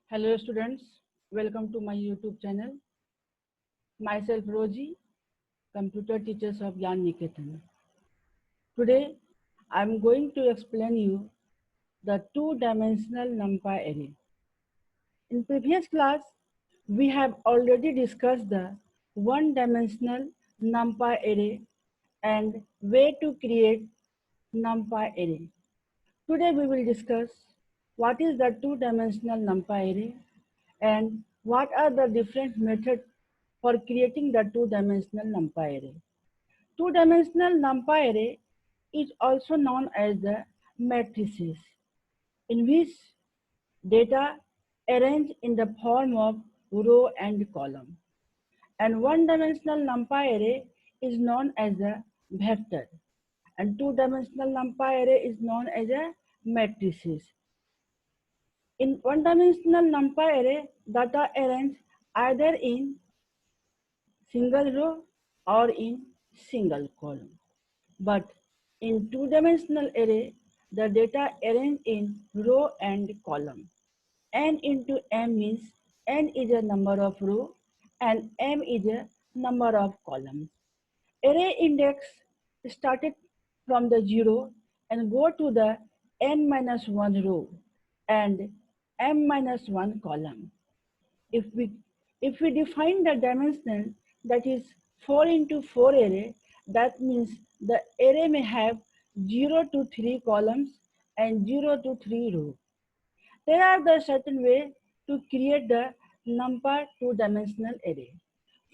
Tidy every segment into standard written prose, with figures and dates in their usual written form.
Hello students, welcome to my YouTube channel. Myself Roji, Computer Teachers of Gyan Niketan. Today I am going to explain you the two-dimensional NumPy array. In previous class, we have already discussed the one-dimensional NumPy array and way to create NumPy array. Today we will discuss what is the two-dimensional NumPy array and what are the different methods for creating the two-dimensional NumPy array. Two-dimensional NumPy array is also known as the matrices, in which data arranged in the form of row and column. And one-dimensional NumPy array is known as a vector, and two-dimensional NumPy array is known as a matrices. In one-dimensional NumPy array, data arranged either in single row or in single column. But in two-dimensional array, the data arranged in row and column. N into M means N is a number of row and M is a number of columns. Array index started from the 0 and go to the N minus 1 row and M minus 1 column. If we define the dimension, that is 4 into 4 array, that means the array may have 0 to 3 columns and 0 to 3 rows. There are the certain way to create the NumPy two-dimensional array.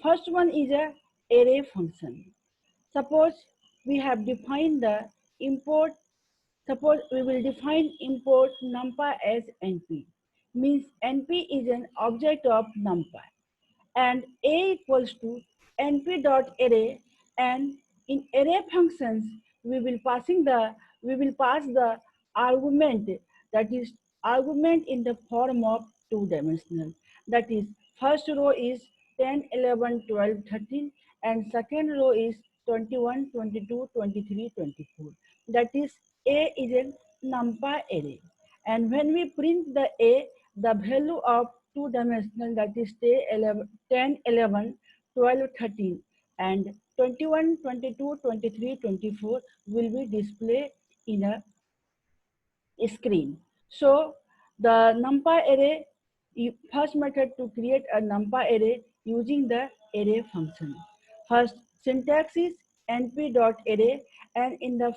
First one is a array function. Suppose we have defined the import. Suppose we will define import NumPy as NP. Means NP is an object of NumPy. And A equals to NP dot array, and in array functions we will pass the argument, that is argument in the form of two-dimensional. That is first row is 10, 11, 12, 13 and second row is 21, 22, 23, 24. That is A is a NumPy array. And when we print the A, the value of two-dimensional, that is 10, 11, 12, 13 and 21, 22, 23, 24 will be displayed in a screen. So the NumPy array, first method to create a NumPy array using the array function. First syntax is np.array, and in the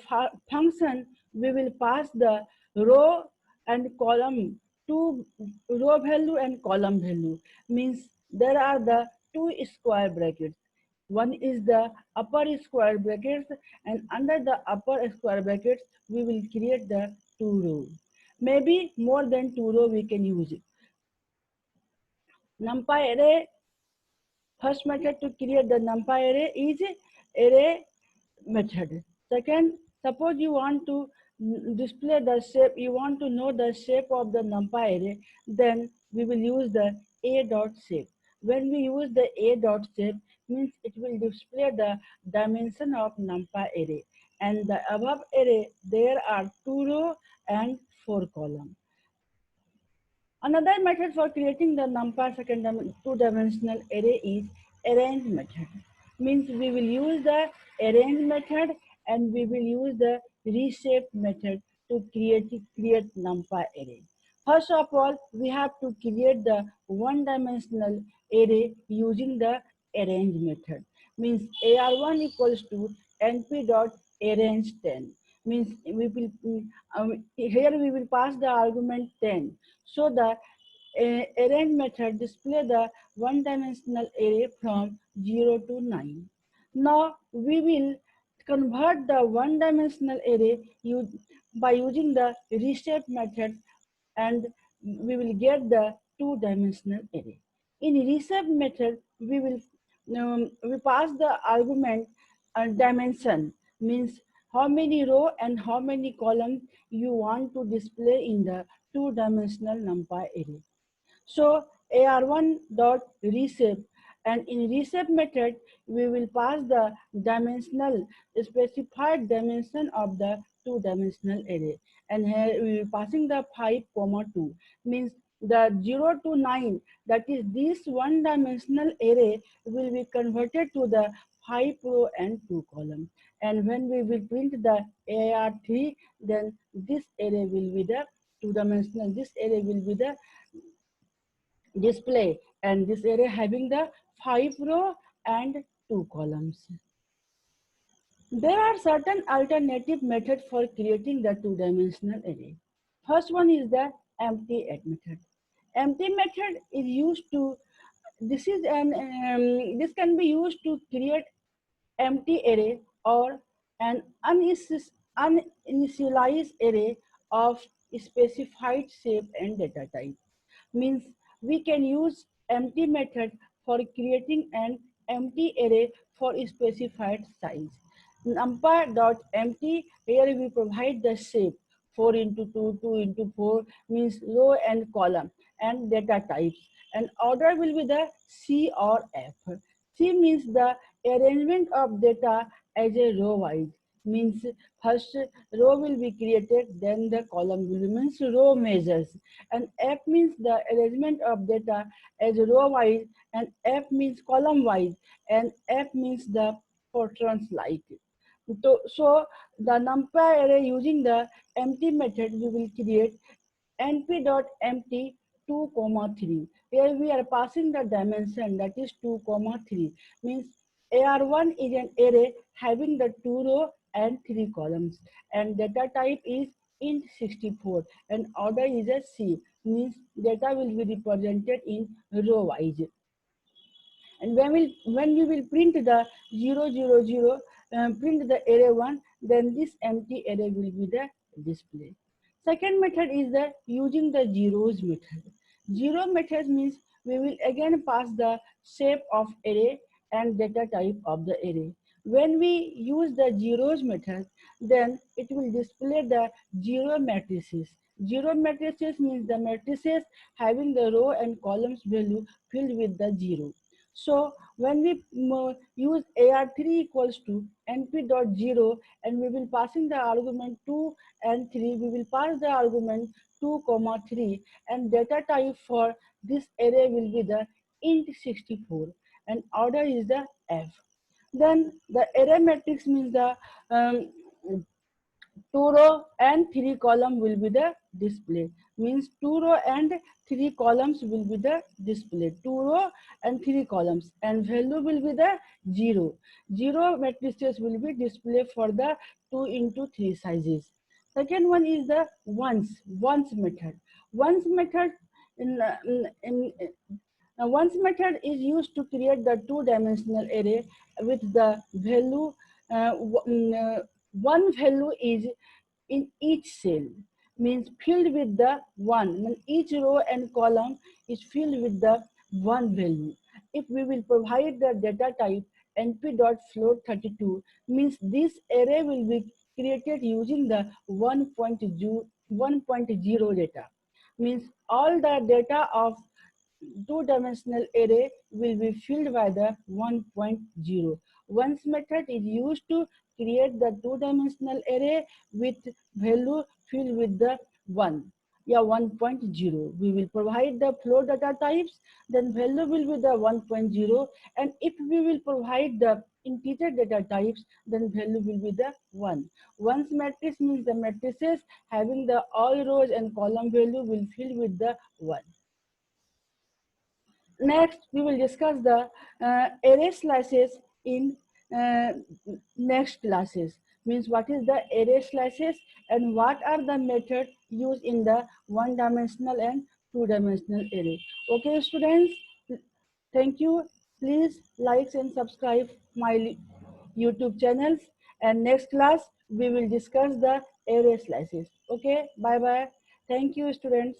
function we will pass the row and column, two row value and column value. Means there are the two square brackets. One is the upper square brackets, and under the upper square brackets we will create the two rows. Maybe more than two rows we can use it. NumPy array, first method to create the NumPy array is array method. Second, suppose you want to display the shape, you want to know the shape of the NumPy array, then we will use the a.shape. When we use the a.shape, means it will display the dimension of NumPy array. And the above array, there are 2 rows and 4 columns. Another method for creating the NumPy two-dimensional array is arrange method. Means we will use the arrange method and we will use the reshape method to create NumPy array. First of all, we have to create the one-dimensional array using the arrange method. Means AR1 equals to np.arrange 10. Means we will here we will pass the argument 10. So the arrange method display the one-dimensional array from 0 to 9. Now we will convert the one-dimensional array by using the reshape method, and we will get the two-dimensional array. In reshape method, we pass the argument dimension, means how many row and how many columns you want to display in the two-dimensional NumPy array. So AR1 dot reshape, and in reshape method we will pass the dimensional specified dimension of the two-dimensional array, and here we will passing the 5, 2, means the 0 to 9, that is this one dimensional array will be converted to the 5 row and 2 column. And when we will print the AR3, then this array will be the two dimensional, this array will be the display, and this array having the 5 row and 2 columns. There are certain alternative methods for creating the two-dimensional array. First one is the empty at method. Empty method is used to, this can be used to create empty array or an uninitialized array of specified shape and data type. Means we can use empty method for creating an empty array for a specified size. Numpy.empty, here we provide the shape 4 into 2, 2 into 4 means row and column and data types. And order will be the C or F. C means the arrangement of data as a row wise, means first row will be created, then the column will be, means row measures. And F means the arrangement of data as row wise, and F means column wise, and F means the portions like. So the numpy array using the empty method, we will create np.empty 2, 3. Here we are passing the dimension, that is 2, 3. Means AR1 is an array having the 2 row and 3 columns, and data type is int64, and order is a C, means data will be represented in row wise. And when we will print the 0, 0, 0, print the array 1, then this empty array will be the display. Second method is the using the zeros method. Zero method means we will again pass the shape of array and data type of the array. When we use the zeros method, then it will display the zero matrices. Zero matrices means the matrices having the row and columns value filled with the zero. So when we use AR3 equals to np.0, and we will passing the argument 2 and 3, we will pass the argument 2, 3, and data type for this array will be the int64, and order is the F. Then the array matrix means the 2 row and 3 column will be the display, means 2 row and 3 columns will be the display, 2 row and 3 columns, and value will be the 0. 0 matrices will be displayed for the 2 into 3 sizes. Second one is the once method. Once method once method is used to create the two-dimensional array with the value, one value is in each cell, means filled with the one, means each row and column is filled with the one value. If we will provide the data type np.float32, means this array will be created using the 1.0 data, means all the data of two-dimensional array will be filled by the 1.0. Once method is used to create the two-dimensional array with value filled with the 1. Yeah, 1.0. We will provide the float data types, then value will be the 1.0, and if we will provide the integer data types, then value will be the 1. Once matrix means the matrices having the all rows and column value will fill with the 1. Next, we will discuss the array slices in next classes. Means what is the array slices and what are the methods used in the one-dimensional and two-dimensional array. Okay, students, thank you. Please like and subscribe my YouTube channels. And next class, we will discuss the array slices. Okay, bye-bye. Thank you, students.